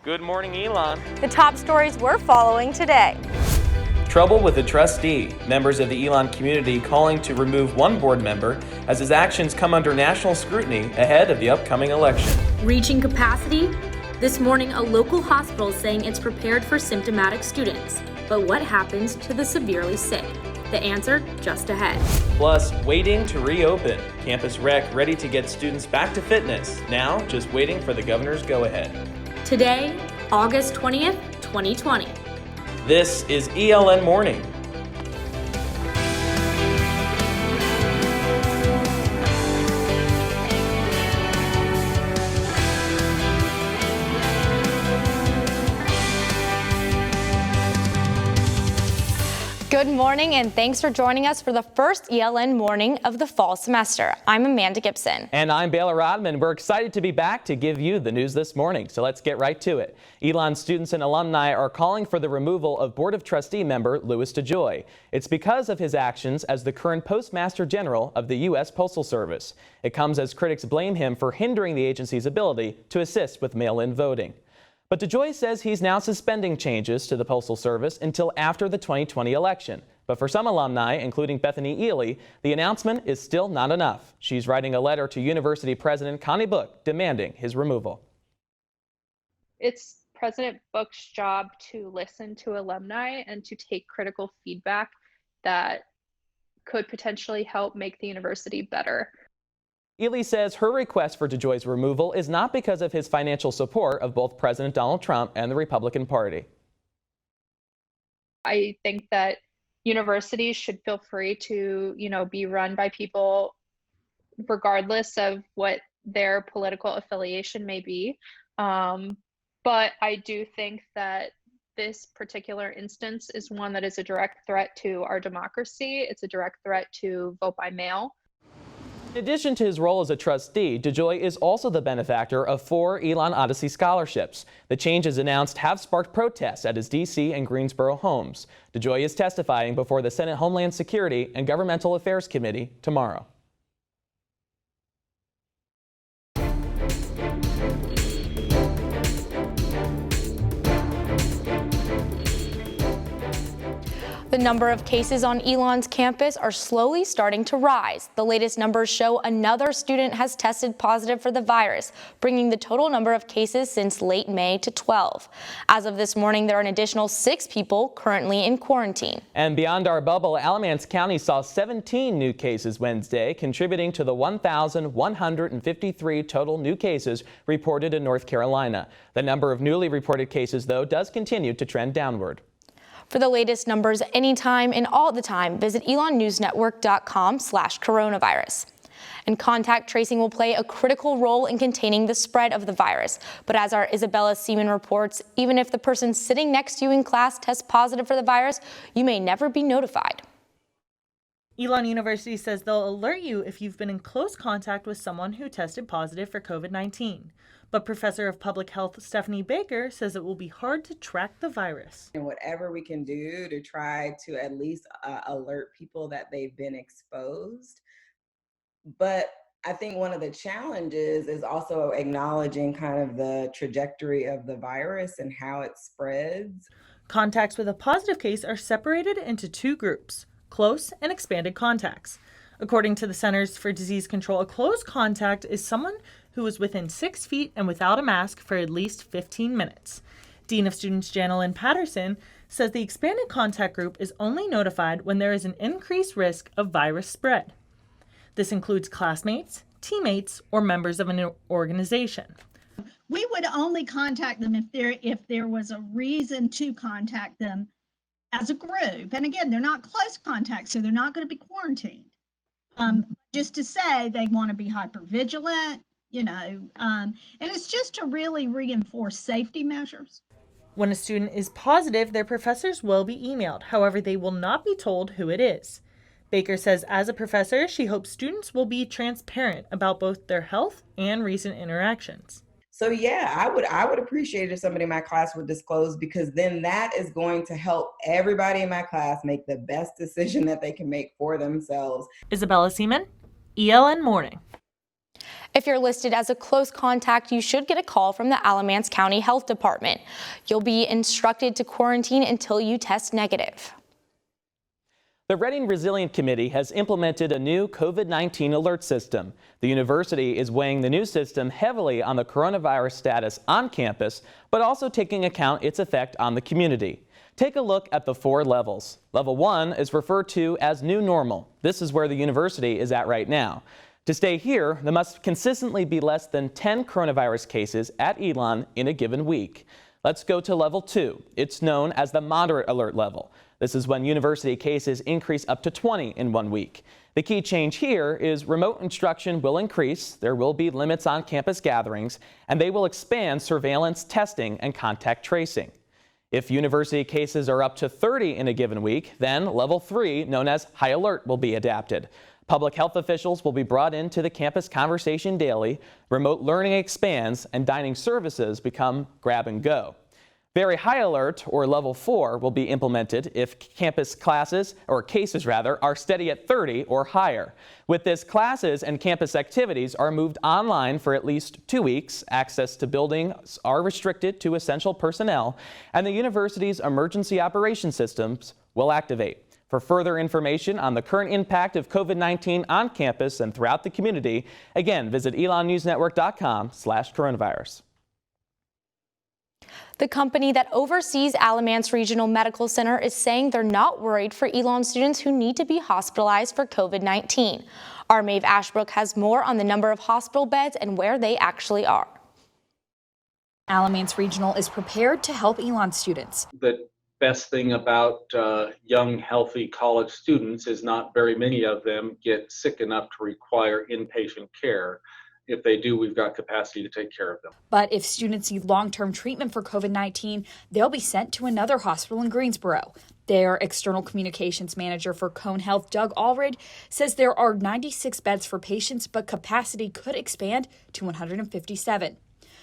Good morning, Elon. The top stories we're following today. Trouble with the trustee. Members of the Elon community calling to remove one board member as his actions come under national scrutiny ahead of the upcoming election. Reaching capacity? This morning, a local hospital is saying it's prepared for symptomatic students. But what happens to the severely sick? The answer just ahead. Plus, waiting to reopen. Campus Rec ready to get students back to fitness. Now, just waiting for the governor's go-ahead. Today, August 20th, 2020. This is ELN Morning. Good morning, and thanks for joining us for the first ELN morning of the fall semester. I'm Amanda Gibson. And I'm Baylor Rodman. We're excited to be back to give you the news this morning, so let's get right to it. Elon students and alumni are calling for the removal of Board of Trustee member Louis DeJoy. It's because of his actions as the current Postmaster General of the U.S. Postal Service. It comes as critics blame him for hindering the agency's ability to assist with mail-in voting. But DeJoy says he's now suspending changes to the Postal Service until after the 2020 election. But for some alumni, including Bethany Ely, the announcement is still not enough. She's writing a letter to University President Connie Book demanding his removal. It's President Book's job to listen to alumni and to take critical feedback that could potentially help make the university better. Ely says her request for DeJoy's removal is not because of his financial support of both President Donald Trump and the Republican Party. I think that universities should feel free to, be run by people regardless of what their political affiliation may be. But I do think that this particular instance is one that is a direct threat to our democracy. It's a direct threat to vote by mail. In addition to his role as a trustee, DeJoy is also the benefactor of 4 Elon Odyssey scholarships. The changes announced have sparked protests at his D.C. and Greensboro homes. DeJoy is testifying before the Senate Homeland Security and Governmental Affairs Committee tomorrow. The number of cases on Elon's campus are slowly starting to rise. The latest numbers show another student has tested positive for the virus, bringing the total number of cases since late May to 12. As of this morning, there are an additional 6 people currently in quarantine. And beyond our bubble, Alamance County saw 17 new cases Wednesday, contributing to the 1,153 total new cases reported in North Carolina. The number of newly reported cases, though, does continue to trend downward. For the latest numbers anytime and all the time, visit elonnewsnetwork.com/coronavirus. And contact tracing will play a critical role in containing the spread of the virus. But as our Isabella Seaman reports, even if the person sitting next to you in class tests positive for the virus, you may never be notified. Elon University says they'll alert you if you've been in close contact with someone who tested positive for COVID-19. But Professor of Public Health Stephanie Baker says it will be hard to track the virus. And whatever we can do to try to at least alert people that they've been exposed. But I think one of the challenges is also acknowledging kind of the trajectory of the virus and how it spreads. Contacts with a positive case are separated into 2 groups: close and expanded contacts. According to the Centers for Disease Control, a close contact is someone who was within 6 feet and without a mask for at least 15 minutes. Dean of Students Janelyn Patterson says the expanded contact group is only notified when there is an increased risk of virus spread. This includes classmates, teammates, or members of an organization. We would only contact them if there was a reason to contact them as a group. And again, they're not close contacts, so they're not going to be quarantined. Just to say they want to be hypervigilant, and it's just to really reinforce safety measures. When a student is positive, their professors will be emailed. However, they will not be told who it is. Baker says as a professor, she hopes students will be transparent about both their health and recent interactions. So yeah, I would appreciate if somebody in my class would disclose, because then that is going to help everybody in my class make the best decision that they can make for themselves. Isabella Seaman, ELN Morning. If you're listed as a close contact, you should get a call from the Alamance County Health Department. You'll be instructed to quarantine until you test negative. The Reading Resilient Committee has implemented a new COVID-19 alert system. The university is weighing the new system heavily on the coronavirus status on campus, but also taking account its effect on the community. Take a look at the 4 levels. Level 1 is referred to as new normal. This is where the university is at right now. To stay here, there must consistently be less than 10 coronavirus cases at Elon in a given week. Let's go to level 2. It's known as the moderate alert level. This is when university cases increase up to 20 in 1 week. The key change here is remote instruction will increase, there will be limits on campus gatherings, and they will expand surveillance, testing, and contact tracing. If university cases are up to 30 in a given week, then level 3, known as high alert, will be adapted. Public health officials will be brought into the campus conversation daily, remote learning expands, and dining services become grab and go. Very high alert, or level 4, will be implemented if campus cases are steady at 30 or higher. With this, classes and campus activities are moved online for at least 2 weeks, access to buildings are restricted to essential personnel, and the university's emergency operation systems will activate. For further information on the current impact of COVID-19 on campus and throughout the community, again, visit elonnewsnetwork.com/coronavirus. The company that oversees Alamance Regional Medical Center is saying they're not worried for Elon students who need to be hospitalized for COVID-19. Our Maeve Ashbrook has more on the number of hospital beds and where they actually are. Alamance Regional is prepared to help Elon students. The best thing about young, healthy college students is not very many of them get sick enough to require inpatient care. If they do, we've got capacity to take care of them. But if students need long-term treatment for COVID-19, they'll be sent to another hospital in Greensboro. Their external communications manager for Cone Health, Doug Allred, says there are 96 beds for patients, but capacity could expand to 157.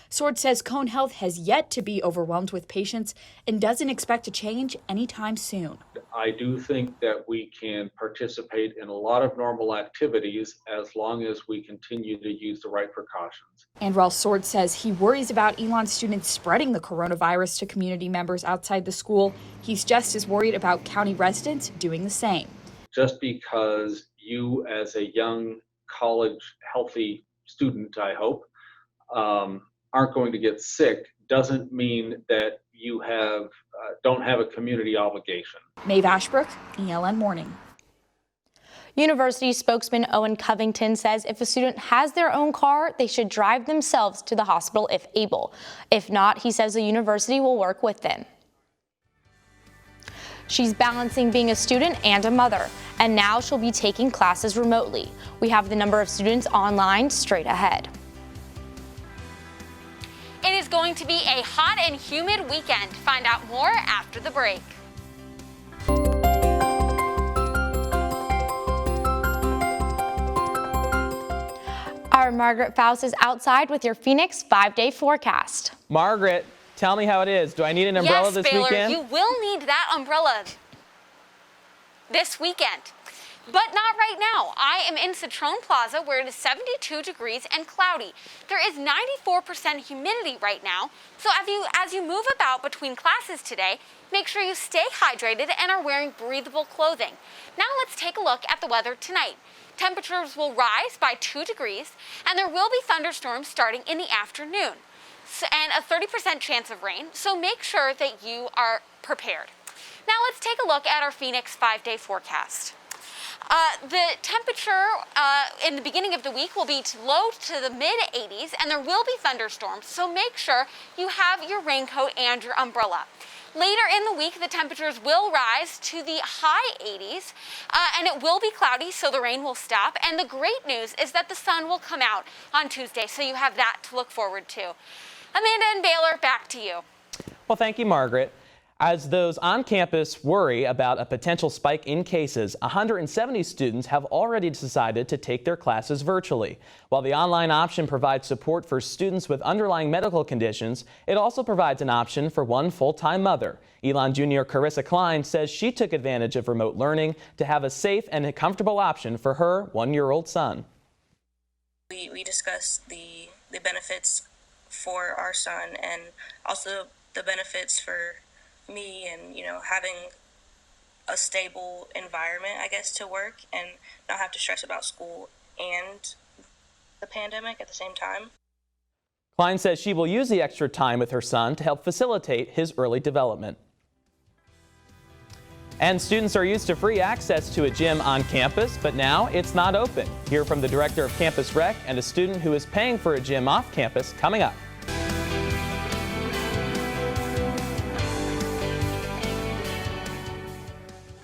Sword says Cone Health has yet to be overwhelmed with patients and doesn't expect to change anytime soon. I do think that we can participate in a lot of normal activities as long as we continue to use the right precautions. And while Sword says he worries about Elon students spreading the coronavirus to community members outside the school, he's just as worried about county residents doing the same. Just because you, as a young college healthy student, I hope, aren't going to get sick doesn't mean that you don't have a community obligation. Maeve Ashbrook, ELN Morning. University spokesman Owen Covington says if a student has their own car, they should drive themselves to the hospital if able. If not, he says the university will work with them. She's balancing being a student and a mother, and now she'll be taking classes remotely. We have the number of students online straight ahead. It is going to be a hot and humid weekend. Find out more after the break. Our Margaret Faust is outside with your Phoenix 5-day forecast. Margaret, tell me how it is. Do I need an umbrella this Baylor, weekend? You will need that umbrella this weekend. But not right now. I am in Citron Plaza where it is 72 degrees and cloudy. There is 94% humidity right now. So as you move about between classes today, make sure you stay hydrated and are wearing breathable clothing. Now let's take a look at the weather tonight. Temperatures will rise by 2 degrees and there will be thunderstorms starting in the afternoon and a 30% chance of rain. So make sure that you are prepared. Now let's take a look at our Phoenix 5-day forecast. The temperature in the beginning of the week will be low to the mid-80s and there will be thunderstorms, so make sure you have your raincoat and your umbrella. Later in the week, the temperatures will rise to the high 80s and it will be cloudy, so the rain will stop. And the great news is that the sun will come out on Tuesday, so you have that to look forward to. Amanda and Baylor, back to you. Well, thank you, Margaret. As those on campus worry about a potential spike in cases, 170 students have already decided to take their classes virtually. While the online option provides support for students with underlying medical conditions, it also provides an option for one full-time mother. Elon Jr. Carissa Klein says she took advantage of remote learning to have a safe and a comfortable option for her one-year-old son. We discussed the benefits for our son and also the benefits for me and, having a stable environment, I guess, to work and not have to stress about school and the pandemic at the same time. Klein says she will use the extra time with her son to help facilitate his early development. And students are used to free access to a gym on campus, but now it's not open. Hear from the director of Campus Rec and a student who is paying for a gym off campus coming up.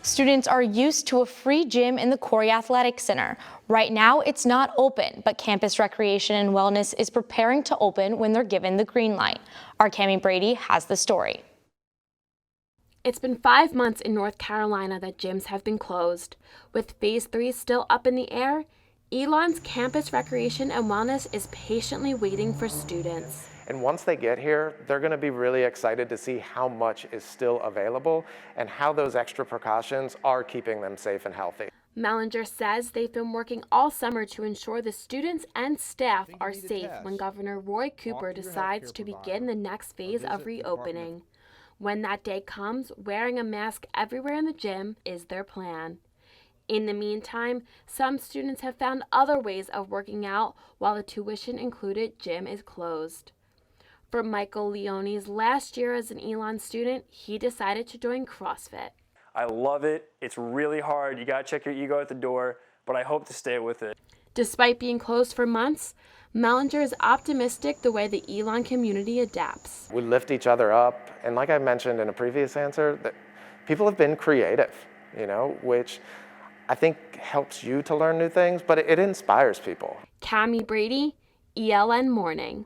Students are used to a free gym in the Corey Athletic Center. Right now, it's not open, but Campus Recreation and Wellness is preparing to open when they're given the green light. Our Cammie Brady has the story. It's been 5 months in North Carolina that gyms have been closed. With Phase 3 still up in the air, ELN's Campus Recreation and Wellness is patiently waiting for students. And once they get here, they're going to be really excited to see how much is still available and how those extra precautions are keeping them safe and healthy. Mellinger says they've been working all summer to ensure the students and staff are safe when Governor Roy Cooper decides to begin the next phase of reopening. When that day comes, wearing a mask everywhere in the gym is their plan. In the meantime, some students have found other ways of working out while the tuition-included gym is closed. For Michael Leone's last year as an ELN student, he decided to join CrossFit. I love it. It's really hard. You gotta check your ego at the door, but I hope to stay with it. Despite being closed for months, Mellinger is optimistic the way the ELN community adapts. We lift each other up, and like I mentioned in a previous answer, that people have been creative, which I think helps you to learn new things, but it inspires people. Cammie Brady, ELN Morning.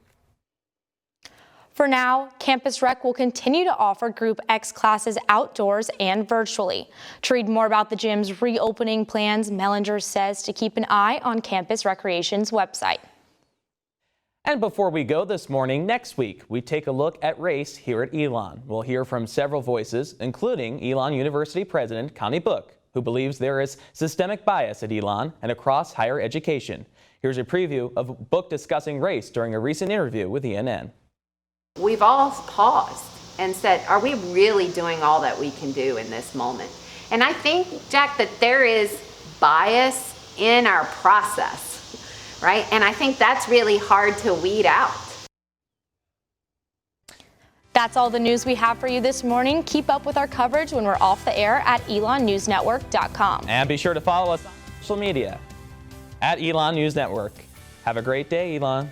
For now, Campus Rec will continue to offer Group X classes outdoors and virtually. To read more about the gym's reopening plans, Mellinger says to keep an eye on Campus Recreation's website. And before we go this morning, next week, we take a look at race here at ELN. We'll hear from several voices, including ELN University President Connie Book, who believes there is systemic bias at ELN and across higher education. Here's a preview of Book discussing race during a recent interview with ELN. We've all paused and said, are we really doing all that we can do in this moment? And I think, Jack, that there is bias in our process, right? And I think that's really hard to weed out. That's all the news we have for you this morning. Keep up with our coverage when we're off the air at elonnewsnetwork.com. And be sure to follow us on social media at ELN News Network. Have a great day, ELN.